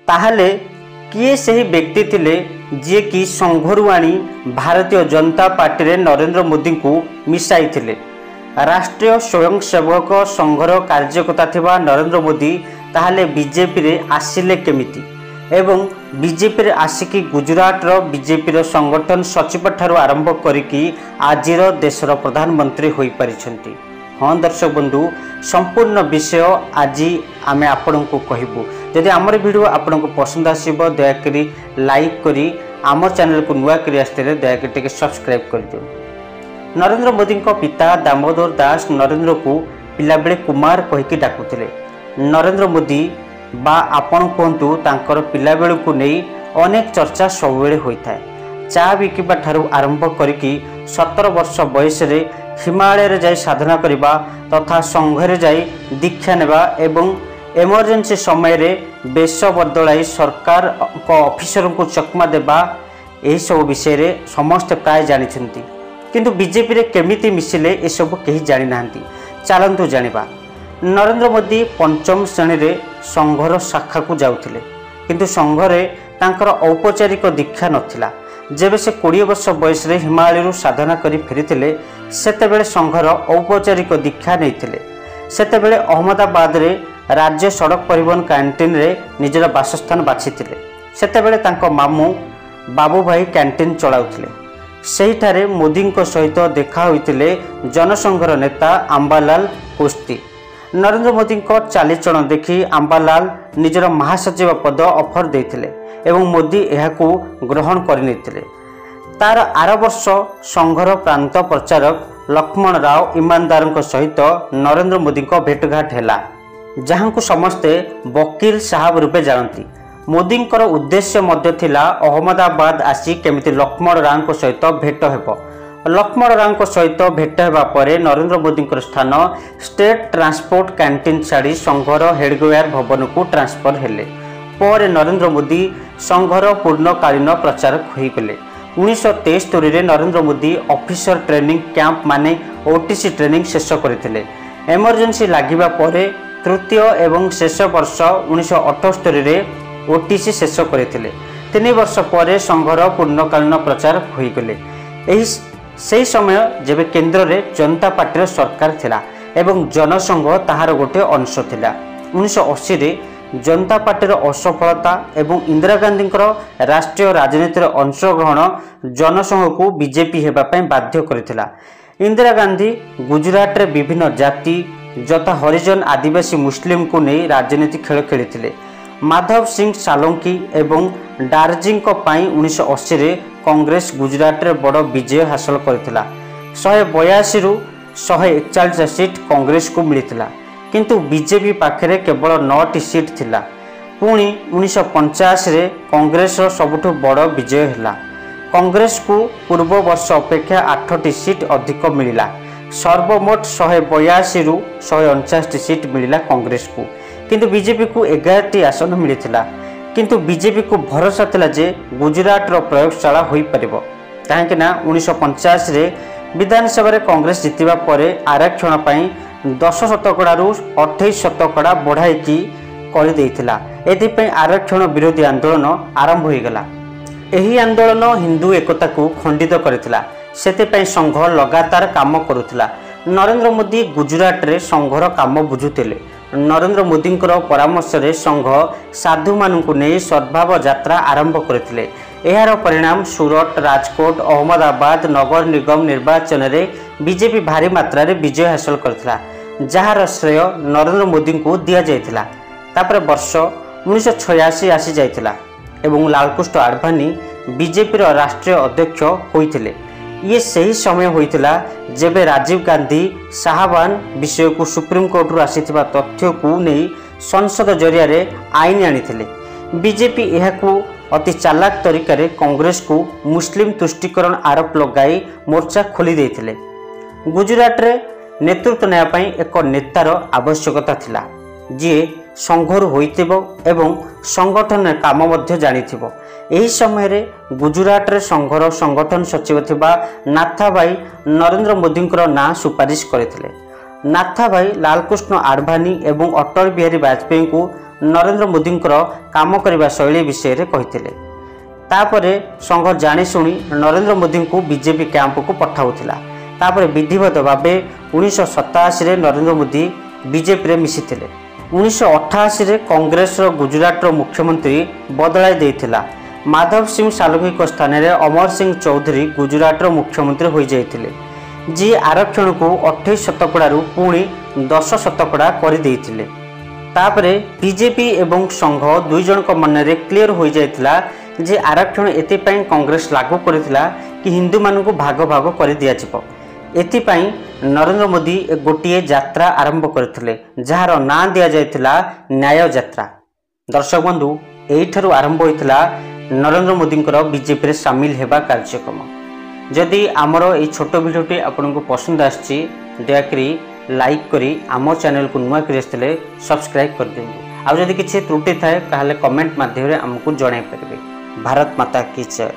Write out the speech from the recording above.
ताहले किए सही व्यक्ति थिले जे कि संघरु आनी भारतीय जनता पार्टी रे नरेंद्र मोदी को मिसाई थिले। राष्ट्रीय स्वयंसेवक संघर कार्यकर्ता थिबा नरेंद्र मोदी ताहले बीजेपी रे आसिले केमिति एवं बीजेपी रे आसिकी गुजरात रो बीजेपी रो संगठन सचिव ठारू आरंभ करिकी आजिर देशर प्रधानमंत्री होई परिछंती। हाँ दर्शक बंधु संपूर्ण विषय आज आमे आपन को कहबू। यदि आमर वीडियो आपन को पसंद आसीबो दयाकरी लाइक करी आमर चैनल को नुआ करी आस्ते दयाकरी टिके सब्सक्राइब कर दियो। नरेंद्र मोदी को पिता दामोदर दास नरेंद्र को पिला बेले कुमार कहिकी डाकुथिले। नरेंद्र मोदी बा आपण कहतु तांकर पिला बेलू को नहीं अनेक चर्चा सब बेले होइथाय। चा बिकिबा ठारू आरंभ करिकी 17 वर्ष बयस रे हिमालय रे जाई साधना करिबा तथा संघरे जाई दीक्षा नेबा एवं इमरजेंसी समय रे बेश बदलाई सरकार को ऑफिसर को चकमा देबा एही सब विषय रे समस्त प्राय जानि छथि। किंतु बीजेपी रे केमिति मिसिले ए सब केही जानि नाहंती। चलंतु जानिबा। नरेंद्र मोदी पंचम श्रेणी रे संघर शाखा को जाउथिले किंतु संघरे तांकर औपचारिक दीक्षा नथिला। जेबे से 20 वर्ष बयस रे हिमालय साधना करी फेरिथिले सेतेबेले संघर औपचारिक दीक्षा नैथिले। सेतेबेले अहमदाबाद रे राज्य सड़क परिवहन कैंटीन रे निजर बासस्थान बाछिथिले। सेतेबेले तांको मामू बाबू भाई कैंटीन चलाउथिले। सेहिठारे मोदी सहित देखा होइथिले जनसंघर नेता अंबालाल कुश्ती। नरेंद्र मोदी चालीचलन देखि अंबालाल निजर महासचिव पद ऑफर देथिले एवं मोदी एहाकू ग्रहण करनिथिले। तार आर वर्ष संघर प्रांत प्रचारक लक्ष्मण राव ईमानदार सहित नरेंद्र मोदी भेटघाट हैला, जहां को समस्ते वकील साहब रूपे जानती। मोदी उद्देश्य मध्य थिला अहमदाबाद आसी केमिति लक्ष्मण राव सहित भेट हेब। लक्ष्मण राव सहित भेट हेबा परे नरेंद्र मोदी स्थान स्टेट ट्रांसपोर्ट कैंटीन छाड़ी संघर हेडगेवार भवन को ट्रांसफर हेले। पर नरेंद्र मोदी संघर पूर्णकालीन प्रचारक होइगले। 1973 रे Narendra Modi officer training camp माने ओटीसी ट्रेनिंग शेष करथिले। इमरजेंसी लागिबा परे तृतीय एवं शेष वर्ष 1978 रे ओटीसी शेष करथिले। 3 वर्ष परे संघर पूर्णकालीन प्रचारक होइगले। एही सेही समय जेबे केंद्र रे जनता पार्टी सरकार थिला एवं जनसंघ ताहार गोटे अंश थिला। 1980 रे जनता पार्टी असफलता एवं इंदिरा गांधी राष्ट्रीय राजनीति अंशग्रहण जनसंघ को बीजेपी हेबापई बाध्य करथिला। इंदिरा गांधी गुजरात रे विभिन्न जाति जथा हरिजन आदिवासी मुस्लिम को नहीं राजनीति खेल खेली। माधव सिंह सालंकी एवं डार्जिंग को पाई 1980 रे कांग्रेस गुजरात रे बड़ विजय हासिल करथिला। 182 रु 141 सीट कांग्रेस को मिलिथिला किंतु बीजेपी पाखरे केवल 9टी सीट थिला। पुणी 1950 रे कांग्रेस सबुठ बड़ विजय हैला। कांग्रेस को पूर्व वर्ष अपेक्षा 8टी सीट अधिक मिलिला। सर्वमोट 182 रु 149 सीट मिलिला कांग्रेस को किंतु बीजेपी को 11टी आसन मिलिथिला। किंतु बीजेपी को भरोसा थिला जे गुजरात रो प्रयोगशाला होई परिबो काहेकि ना 1950 रे विधानसभा रे कांग्रेस जितिबा परे आरक्षण पई 10 शतकड़ा रु 28 शतकड़ा बढ़ाई कर देइथिला। एथिपई आरक्षण विरोधी आंदोलन आरंभ हो गला। एही आंदोलन हिंदू एकता को खंडित करथिला। सेतेपई संघ लगातार काम करुथिला। नरेंद्र मोदी गुजरात रे संघर काम बुझुथिले। नरेंद्र मोदी परामर्श रे संघ साधु मानकु नै सद्भाव यात्रा आरंभ करथिले। एहार परिणाम सूरत, राजकोट, अहमदाबाद नगर निगम निर्वाचन रे बीजेपी भारी मात्रा रे विजय हासिल करथिला, जार श्रेय नरेंद्र मोदी को दिया जायतिला। तापर वर्ष 1986 आसी जायतिला एवं लालकृष्ण आडवाणी बीजेपी रो राष्ट्रीय अध्यक्ष होइथिले। ये सही समय होइथिला जेबे राजीव गांधी शाहबान विषय को सुप्रीम कोर्ट रु आसीथिबा तथ्य को नहीं संसद जरिया रे आईन आनिथिले। बीजेपी एहाकू अति चालाक तरीका रे कांग्रेस को मुस्लिम तुष्टिकरण आरोप लगाई मोर्चा खोली देथिले। गुजरात रे नेतृत्व नेया पई एक नेतार आवश्यकता थिला जी संघर होइथिबो एवं संगठन काम मध्य जानिथिबो। एही समय रे गुजरात रे संघर संगठन सचिव थिबा नाथाभाई नरेंद्र मोदी ना सुपारिश करथिले। नाथाभाई लालकृष्ण आडवाणी एवं अटल बिहारी वाजपेयी को नरेंद्र मोदी काम करने शैली विषय कहते। तापरे संघ जाशुणी नरेंद्र मोदी को बीजेपी कैंप को पठाऊला। तापर विधिवत भाव 1987 नरेंद्र मोदी बीजेपी रे मिशिथिले। 1988 कांग्रेस गुजरात मुख्यमंत्री बदलाई देथिला। माधव सिंह सालुंगी स्थान में अमर सिंह चौधरी गुजरात मुख्यमंत्री हो जाते, जी आरक्षण को 28 शतकड़ू पुणी 10 शतकड़ा कर देथिले। तापरे बीजेपी एवं संघ दुई जन मन में क्लीयर हो जाता जे आरक्षण एतिपाई कांग्रेस लागू करथिला कि हिंदू मानू भाग भाग कर दिया। एथिपाई नरेंद्र मोदी गोटे यात्रा आरंभ करथिले जार ना दिया जायतिला न्याय यात्रा। दर्शक बंधु एठरू आरंभ होइतिला नरेंद्र मोदी बीजेपी रे सामिल हेबा कार्यक्रम। जदि आमर ये छोट भिडियोटी आपको पसंद आछि दयाकरी लाइक करी आम चैनल को नुआ कर सब्सक्राइब कर दिंतु। आउ जदि किसी त्रुटि थाए ताहले कमेंट माध्यम आमको जणाई पारे। भारत माता की जय।